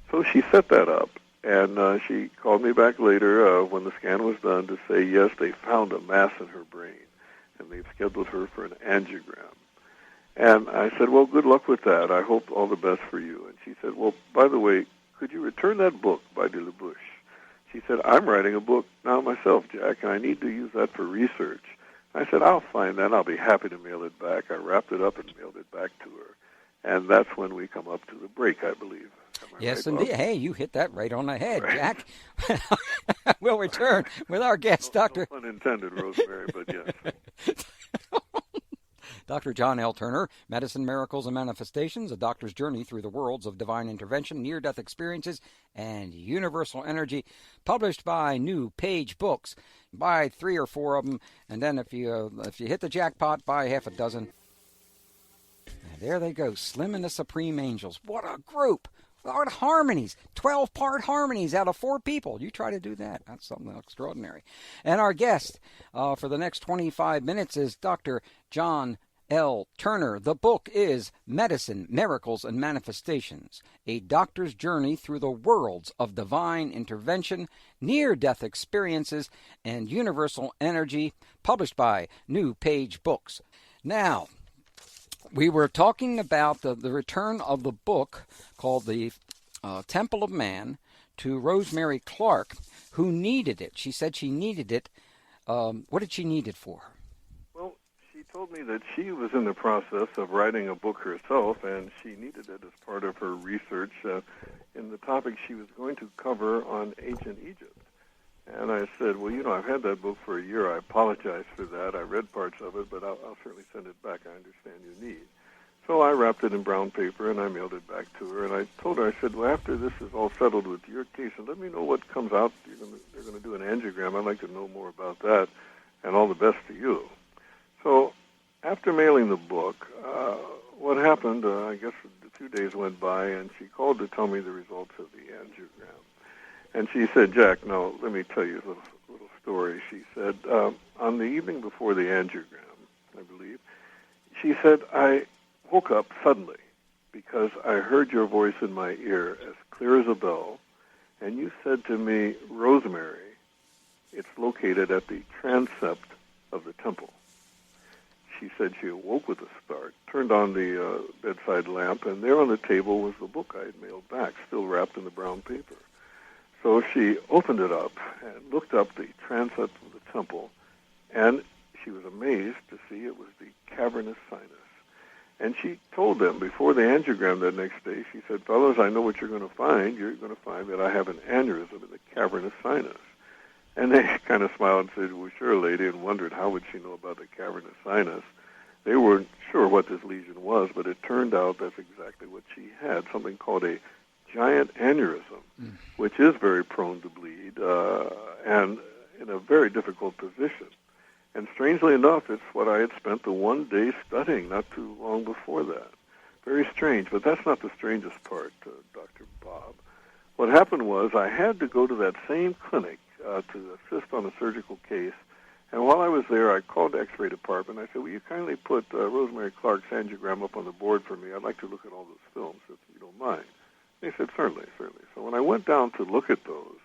So she set that up, and she called me back later when the scan was done to say, yes, they found a mass in her brain, and they've scheduled her for an angiogram. And I said, well, good luck with that. I hope all the best for you. And she said, well, by the way, could you return that book by de la Bouche? She said, I'm writing a book now myself, Jack, and I need to use that for research. I said, I'll find that. I'll be happy to mail it back. I wrapped it up and mailed it back to her. And that's when we come up to the break, I believe. Yes, right, indeed. Bob? Hey, you hit that right on the head, Right. Jack. We'll return with our guest, Dr. No pun intended, Rosemary, but yes. Dr. John L. Turner, Medicine, Miracles, and Manifestations, a doctor's journey through the worlds of divine intervention, near-death experiences, and universal energy, published by New Page Books. Buy 3 or 4 of them, and then if you hit the jackpot, buy half a dozen. And there they go, Slim and the Supreme Angels. What a group! What harmonies! 12-part harmonies out of 4 people. You try to do that. That's something extraordinary. And our guest for the next 25 minutes is Dr. John L. Turner. The book is Medicine, Miracles, and Manifestations, a doctor's journey through the worlds of divine intervention, near-death experiences, and universal energy, published by New Page Books. Now, we were talking about the return of the book called The Temple of Man to Rosemary Clark, who needed it. She said she needed it. What did she need it for? Well, she told me that she was in the process of writing a book herself, and she needed it as part of her research in the topic she was going to cover on ancient Egypt. And I said, well, I've had that book for a year. I apologize for that. I read parts of it, but I'll certainly send it back. I understand your need. So I wrapped it in brown paper, and I mailed it back to her. And I told her, I said, well, after this is all settled with your case, and let me know what comes out. They're going to do an angiogram. I'd like to know more about that, and all the best to you. So after mailing the book, what happened, I guess a few days went by, and she called to tell me the results of the angiogram. And she said, Jack, now let me tell you a little story. She said, on the evening before the angiogram, I believe, she said, I woke up suddenly because I heard your voice in my ear as clear as a bell, and you said to me, Rosemary, it's located at the transept of the temple. She said she awoke with a start, turned on the bedside lamp, and there on the table was the book I had mailed back, still wrapped in the brown paper. So she opened it up and looked up the transept of the temple, and she was amazed to see it was the cavernous sinus. And she told them before the angiogram that next day, she said, fellows, I know what you're going to find. You're going to find that I have an aneurysm in the cavernous sinus. And they kind of smiled and said, well, sure, lady, and wondered how would she know about the cavernous sinus. They weren't sure what this lesion was, but it turned out that's exactly what she had, something called a giant aneurysm, which is very prone to bleed and in a very difficult position. And strangely enough, it's what I had spent the one day studying not too long before that. Very strange, but that's not the strangest part, Dr. Bob. What happened was I had to go to that same clinic to assist on a surgical case, and while I was there, I called the X-ray department. I said, will you kindly put Rosemary Clark's angiogram up on the board for me? I'd like to look at all those films, if you don't mind. They said, certainly. So when I went down to look at those,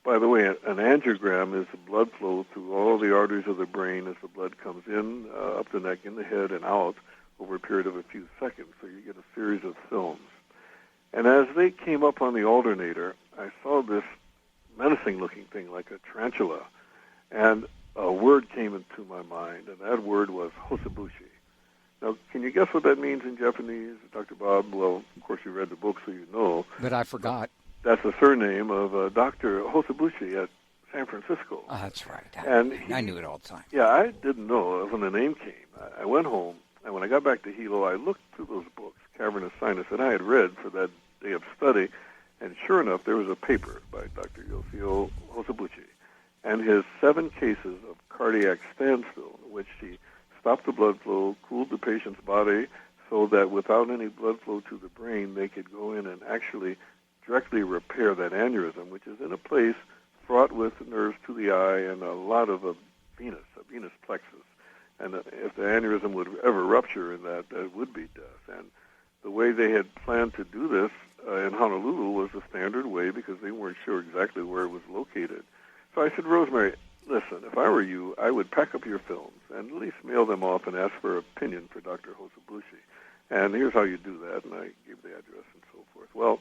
by the way, an angiogram is the blood flow through all the arteries of the brain as the blood comes in, up the neck, in the head, and out over a period of a few seconds. So you get a series of films. And as they came up on the alternator, I saw this menacing-looking thing like a tarantula. And a word came into my mind, and that word was Hosobushi. Now, can you guess what that means in Japanese, Dr. Bob? Well, of course, you read the book, so you know. But I forgot. That's the surname of Dr. Hosobushi at San Francisco. Oh, that's right. I knew it all the time. Yeah, I didn't know when the name came. I went home, and when I got back to Hilo, I looked through those books, Cavernous Sinus, that I had read for that day of study, and sure enough, there was a paper by Dr. Yoshio Hosobushi and his 7 cases of cardiac standstill, in which he stopped the blood flow, cooled the patient's body so that without any blood flow to the brain, they could go in and actually directly repair that aneurysm, which is in a place fraught with nerves to the eye and a lot of a venous plexus. And if the aneurysm would ever rupture in that, that would be death. And the way they had planned to do this in Honolulu was the standard way because they weren't sure exactly where it was located. So I said, Rosemary, listen, if I were you, I would pack up your films and at least mail them off and ask for opinion for Dr. Hosobushi. And here's how you do that. And I gave the address and so forth. Well,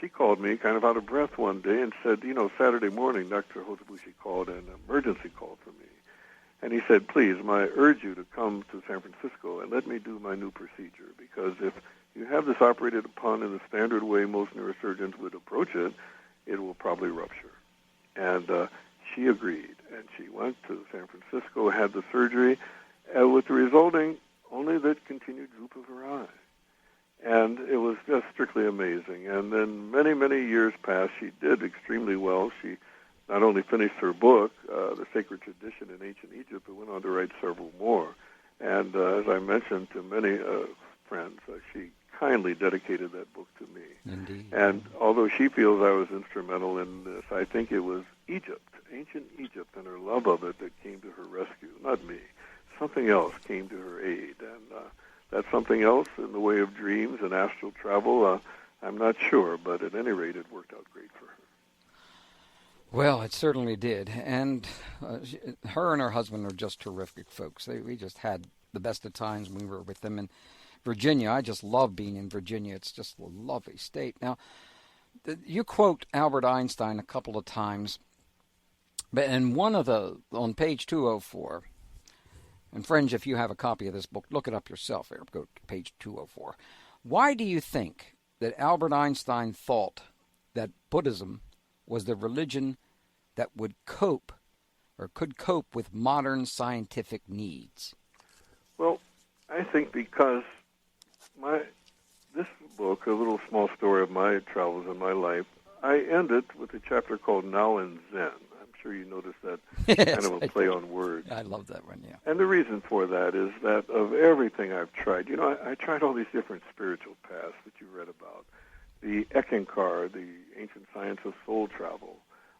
she called me kind of out of breath one day and said, Saturday morning, Dr. Hosobushi called an emergency call for me. And he said, please, I urge you to come to San Francisco and let me do my new procedure, because if you have this operated upon in the standard way most neurosurgeons would approach it, it will probably rupture. And she agreed, and she went to San Francisco, had the surgery, with the resulting only that continued droop of her eye. And it was just strictly amazing. And then many, many years passed. She did extremely well. She not only finished her book, The Sacred Tradition in Ancient Egypt, but went on to write several more. And as I mentioned to many friends, she kindly dedicated that book to me. Indeed. And although she feels I was instrumental in this, I think it was Egypt, ancient Egypt, and her love of it that came to her rescue, not me. Something else came to her aid. And that's something else in the way of dreams and astral travel. I'm not sure, but at any rate, it worked out great for her. Well, it certainly did. And her and her husband are just terrific folks. We just had the best of times when we were with them in Virginia. I just love being in Virginia. It's just a lovely state. Now, you quote Albert Einstein a couple of times, but in one of on page 204, and friends, if you have a copy of this book, look it up yourself there. Go to page 204. Why do you think that Albert Einstein thought that Buddhism was the religion that would cope or could cope with modern scientific needs? Well, I think because this book, a little small story of my travels in my life, I end it with a chapter called Now in Zen. I'm sure you noticed that kind of a play on words. I love that one, yeah. And the reason for that is that of everything I've tried, I tried all these different spiritual paths that you read about. The Eckankar, the ancient science of soul travel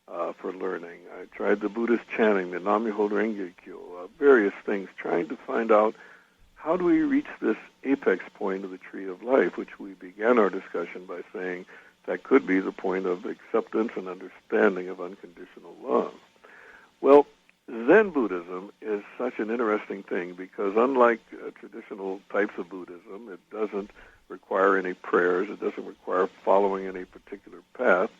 for learning. I tried the Buddhist chanting, the Nam-myoho Renge-kyo, various things, trying to find out how do we reach this apex point of the tree of life, which we began our discussion by saying that could be the point of acceptance and understanding of unconditional love. Well, Zen Buddhism is such an interesting thing because unlike traditional types of Buddhism, it doesn't require any prayers. It doesn't require following any particular path.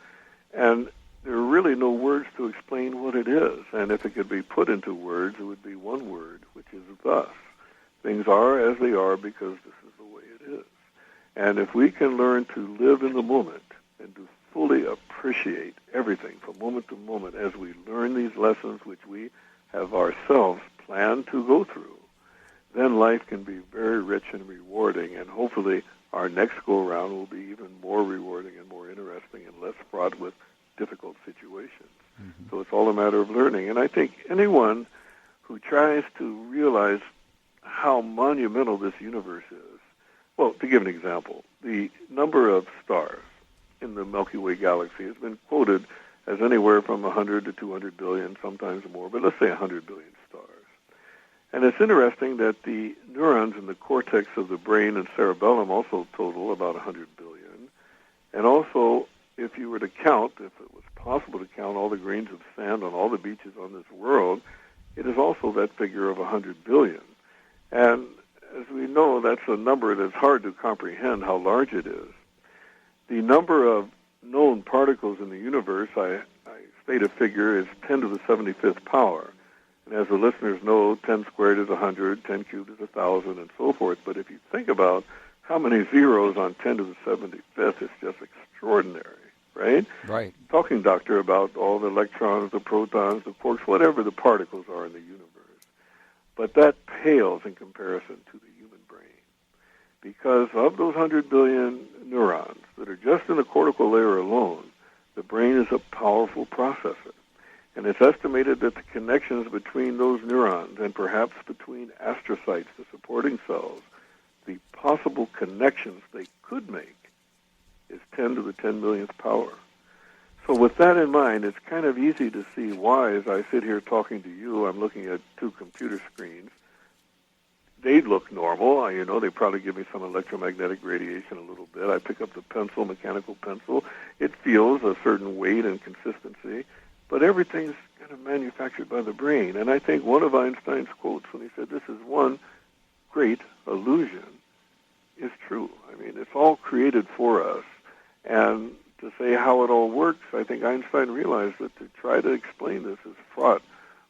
And there are really no words to explain what it is. And if it could be put into words, it would be one word, which is thus. Things are as they are because this is the way it is. And if we can learn to live in the moment and to fully appreciate everything from moment to moment as we learn these lessons which we have ourselves planned to go through, then life can be very rich and rewarding, and hopefully our next go-around will be even more rewarding and more interesting and less fraught with difficult situations. Mm-hmm. So it's all a matter of learning. And I think anyone who tries to realize how monumental this universe is, well, to give an example, the number of stars in the Milky Way galaxy has been quoted as anywhere from 100 to 200 billion, sometimes more, but let's say 100 billion stars. And it's interesting that the neurons in the cortex of the brain and cerebellum also total about 100 billion. And also, if you were to count, if it was possible to count all the grains of sand on all the beaches on this world, it is also that figure of 100 billion. And as we know, that's a number that's hard to comprehend how large it is. The number of known particles in the universe, I state a figure, is 10 to the 75th power. And as the listeners know, 10 squared is 100, 10 cubed is 1,000, and so forth. But if you think about how many zeros on 10 to the 75th, it's just extraordinary, right? Right. Talking, doctor, about all the electrons, the protons, the quarks, whatever the particles are in the universe. But that pales in comparison to the human brain. Because of those 100 billion neurons that are just in the cortical layer alone, the brain is a powerful processor. And it's estimated that the connections between those neurons and perhaps between astrocytes, the supporting cells, the possible connections they could make is 10 to the 10 millionth power. So with that in mind, it's kind of easy to see why, as I sit here talking to you, I'm looking at two computer screens. They look normal. They probably give me some electromagnetic radiation a little bit. I pick up the pencil, mechanical pencil. It feels a certain weight and consistency, but everything's kind of manufactured by the brain. And I think one of Einstein's quotes when he said, "This is one great illusion," is true. I mean, it's all created for us. And to say how it all works, I think Einstein realized that to try to explain this is fraught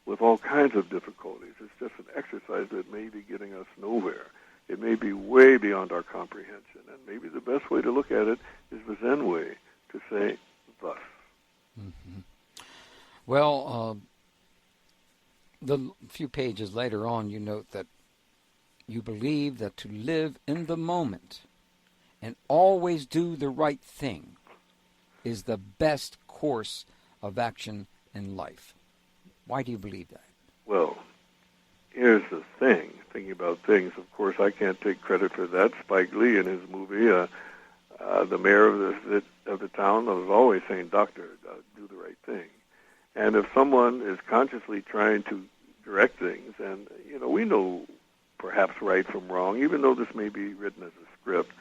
with all kinds of difficulties. It's just an exercise that may be getting us nowhere. It may be way beyond our comprehension. And maybe the best way to look at it is the Zen way, to say, thus. Mm-hmm. Well, the few pages later on, you note that you believe that to live in the moment and always do the right thing is the best course of action in life. Why do you believe that? Well, here's the thing. Thinking about things, of course, I can't take credit for that. Spike Lee in his movie, the mayor of the town, was always saying, "Doctor, do the right thing." And if someone is consciously trying to direct things, and we know perhaps right from wrong, even though this may be written as a script,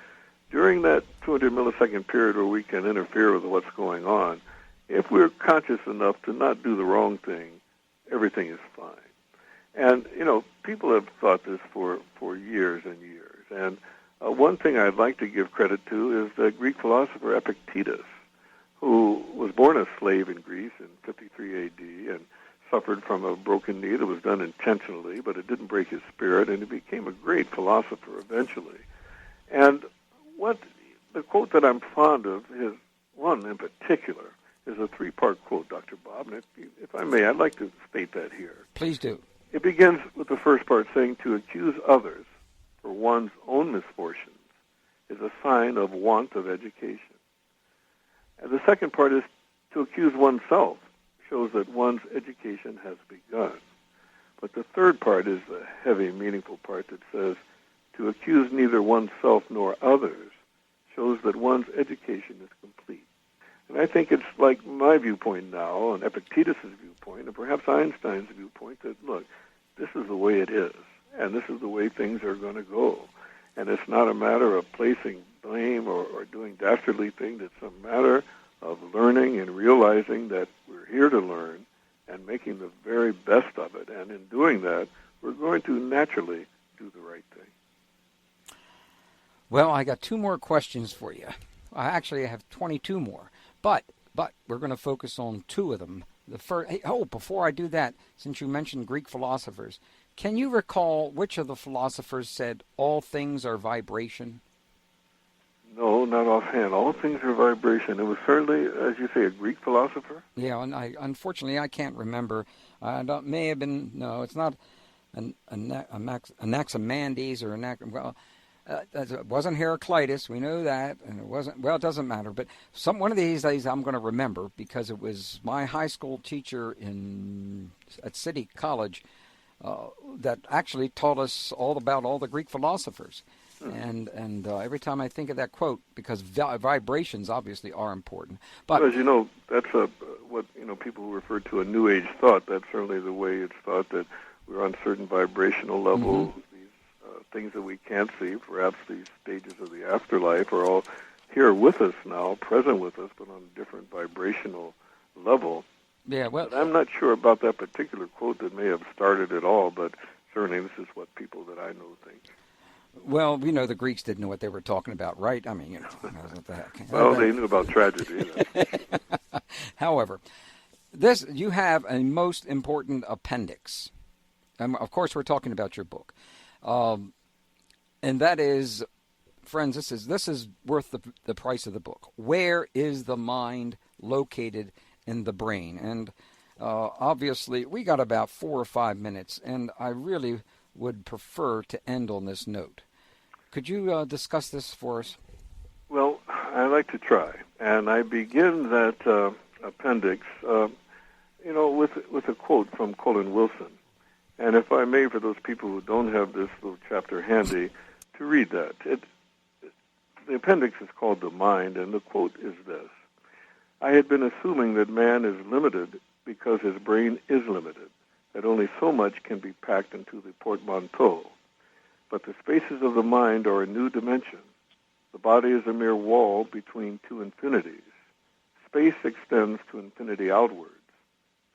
during that 200 millisecond period where we can interfere with what's going on, if we're conscious enough to not do the wrong thing, everything is fine. And, people have thought this for years and years. And one thing I'd like to give credit to is the Greek philosopher Epictetus, who was born a slave in Greece in 53 A.D. and suffered from a broken knee that was done intentionally, but it didn't break his spirit, and he became a great philosopher eventually. And what the quote that I'm fond of is one in particular is a three-part quote, Dr. Bob, and if I may, I'd like to state that here. Please do. It begins with the first part saying, "To accuse others for one's own misfortunes is a sign of want of education." And the second part is, "To accuse oneself shows that one's education has begun." But the third part is the heavy, meaningful part that says, "To accuse neither oneself nor others shows that one's education is complete." And I think it's like my viewpoint now, and Epictetus' viewpoint, and perhaps Einstein's viewpoint, that, look, this is the way it is, and this is the way things are going to go. And it's not a matter of placing blame or doing dastardly things. It's a matter of learning and realizing that we're here to learn and making the very best of it. And in doing that, we're going to naturally do the right thing. Well, I got two more questions for you. I actually have 22 more. But we're going to focus on two of them. The first. Before I do that, since you mentioned Greek philosophers, can you recall which of the philosophers said all things are vibration? No, not offhand. All things are vibration. It was certainly, as you say, a Greek philosopher? Yeah, and unfortunately I can't remember. May have been, no, it's not Anaximander or it wasn't Heraclitus, we know that, and it wasn't, well, it doesn't matter, but one of these days I'm going to remember, because it was my high school teacher at City College that actually taught us all about all the Greek philosophers. And every time I think of that quote, because vibrations obviously are important. But as you know, that's what people who refer to a New Age thought. That's certainly the way it's thought, that we're on certain vibrational levels. Mm-hmm. Things that we can't see, perhaps these stages of the afterlife, are all here with us now, present with us, but on a different vibrational level. Yeah, well, but I'm not sure about that particular quote that may have started it all, but certainly this is what people that I know think. Well, the Greeks didn't know what they were talking about, right? I mean, what the heck. Well, they knew about tragedy. However, you have a most important appendix. Of course, we're talking about your book. And that is, friends, this is worth the price of the book. Where is the mind located in the brain? And obviously, we got about 4 or 5 minutes, and I really would prefer to end on this note. Could you discuss this for us? Well, I like to try, and I begin that appendix, with a quote from Colin Wilson. And if I may, for those people who don't have this little chapter handy, to read that. the appendix is called The Mind, and the quote is this: "I had been assuming that man is limited because his brain is limited, that only so much can be packed into the portmanteau. But the spaces of the mind are a new dimension. The body is a mere wall between two infinities. Space extends to infinity outwards.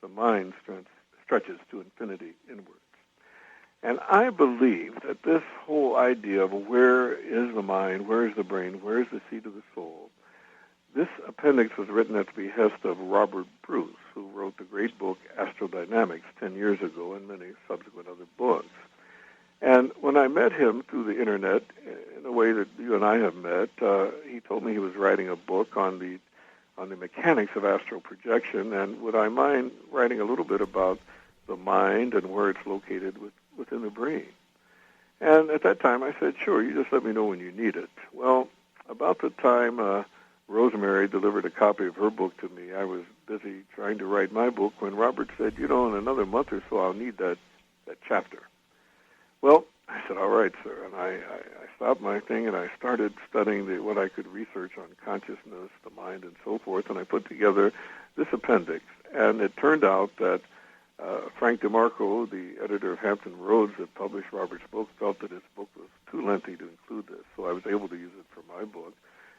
The mind stretches to infinity inwards." And I believe that this whole idea of where is the mind, where is the brain, where is the seat of the soul, this appendix was written at the behest of Robert Bruce, who wrote the great book Astrodynamics 10 years ago and many subsequent other books. And when I met him through the Internet, in a way that you and I have met, he told me he was writing a book on the mechanics of astral projection, and would I mind writing a little bit about the mind and where it's located within the brain? And at that time I said, sure, you just let me know when you need it. Well, about the time Rosemary delivered a copy of her book to me, I was busy trying to write my book when Robert said, in another month or so I'll need that chapter. Well, I said, all right, sir. And I stopped my thing and I started studying what I could research on consciousness, the mind, and so forth, and I put together this appendix. And it turned out that Frank DeMarco, the editor of Hampton Roads that published Robert's book, felt that his book was too lengthy to include this, so I was able to use it for my book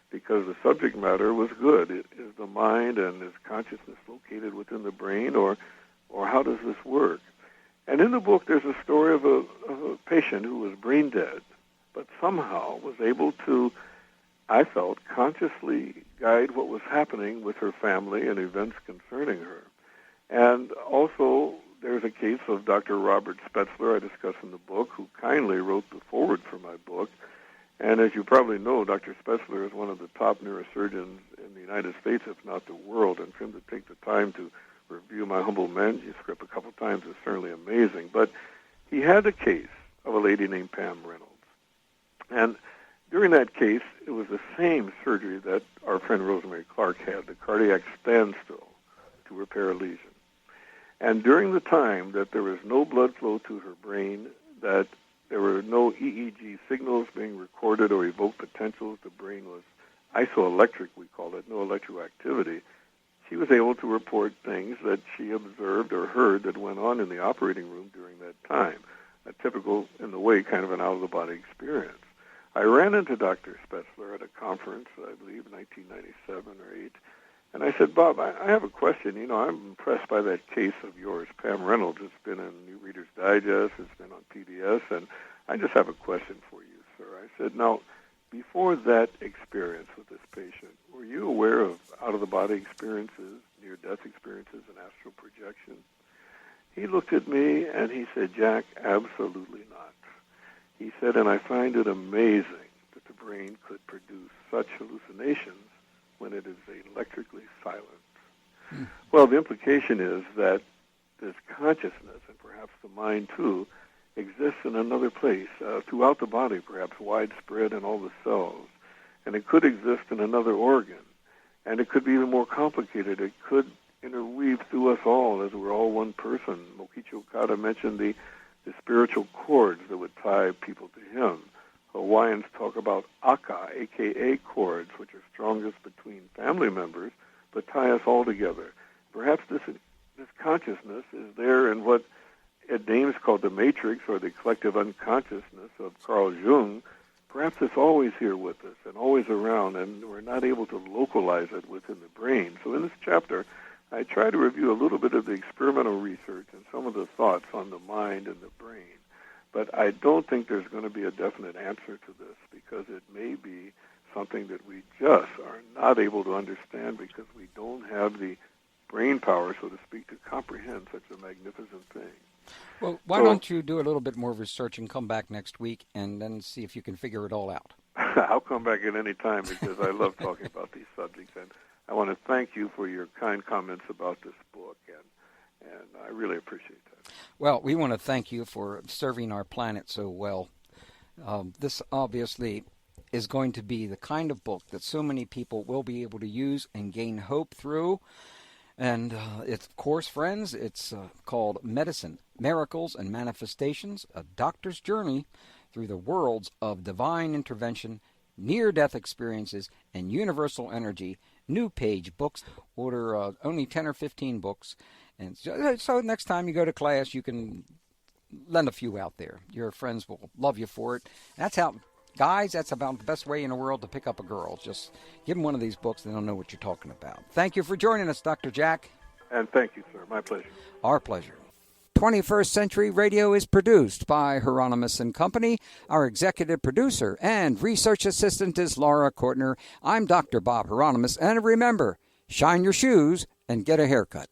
because the subject matter was good. Is the mind and is consciousness located within the brain, or how does this work? And in the book, there's a story of a patient who was brain dead, but somehow was able to, I felt, consciously guide what was happening with her family and events concerning her. And also, there's a case of Dr. Robert Spetzler, I discuss in the book, who kindly wrote the foreword for my book. And as you probably know, Dr. Spetzler is one of the top neurosurgeons in the United States, if not the world, and for him to take the time to review my humble manuscript a couple times is certainly amazing. But he had a case of a lady named Pam Reynolds. And during that case, it was the same surgery that our friend Rosemary Clark had, the cardiac standstill to repair a lesion. And during the time that there was no blood flow to her brain, that there were no EEG signals being recorded or evoked potentials, the brain was isoelectric, we call it, no electroactivity, she was able to report things that she observed or heard that went on in the operating room during that time, a typical, in the way, kind of an out-of-the-body experience. I ran into Dr. Spetzler at a conference, I believe, 1997 or 8, and I said, Bob, I have a question. I'm impressed by that case of yours, Pam Reynolds. It's been in New Reader's Digest, it's been on PBS, and I just have a question for you, sir. I said, now, before that experience with this patient, were you aware of out-of-the-body experiences, near-death experiences, and astral projection? He looked at me and he said, Jack, absolutely not. He said, and I find it amazing that the brain could produce such hallucinations when it is electrically silent. Well, the implication is that this consciousness, and perhaps the mind too, exists in another place, throughout the body, perhaps widespread in all the cells. And it could exist in another organ. And it could be even more complicated. It could interweave through us all as we're all one person. Mokichi Okada mentioned the spiritual cords that would tie people to him. Hawaiians talk about aka, a.k.a. cords, which are strongest between family members, but tie us all together. Perhaps this consciousness is there in what Ed Dames called the matrix, or the collective unconsciousness of Carl Jung. Perhaps it's always here with us and always around, and we're not able to localize it within the brain. So in this chapter, I try to review a little bit of the experimental research and some of the thoughts on the mind and the brain. But I don't think there's going to be a definite answer to this, because it may be something that we just are not able to understand because we don't have the brain power, so to speak, to comprehend such a magnificent thing. Well, why don't you do a little bit more research and come back next week and then see if you can figure it all out? I'll come back at any time because I love talking about these subjects. And I want to thank you for your kind comments about this book, and I really appreciate that. Well, we want to thank you for serving our planet so well. This obviously is going to be the kind of book that so many people will be able to use and gain hope through. And it's, of course, friends, it's called Medicine, Miracles, and Manifestations, A Doctor's Journey Through the Worlds of Divine Intervention near-death experiences, and universal energy. New Page books. Order only 10 or 15 books. And so next time you go to class, you can lend a few out there. Your friends will love you for it. Guys, that's about the best way in the world to pick up a girl. Just give them one of these books, and they'll know what you're talking about. Thank you for joining us, Dr. Jack. And thank you, sir. My pleasure. Our pleasure. 21st Century Radio is produced by Hieronimus and Company. Our executive producer and research assistant is Laura Kortner. I'm Dr. Bob Hieronimus. And remember, shine your shoes and get a haircut.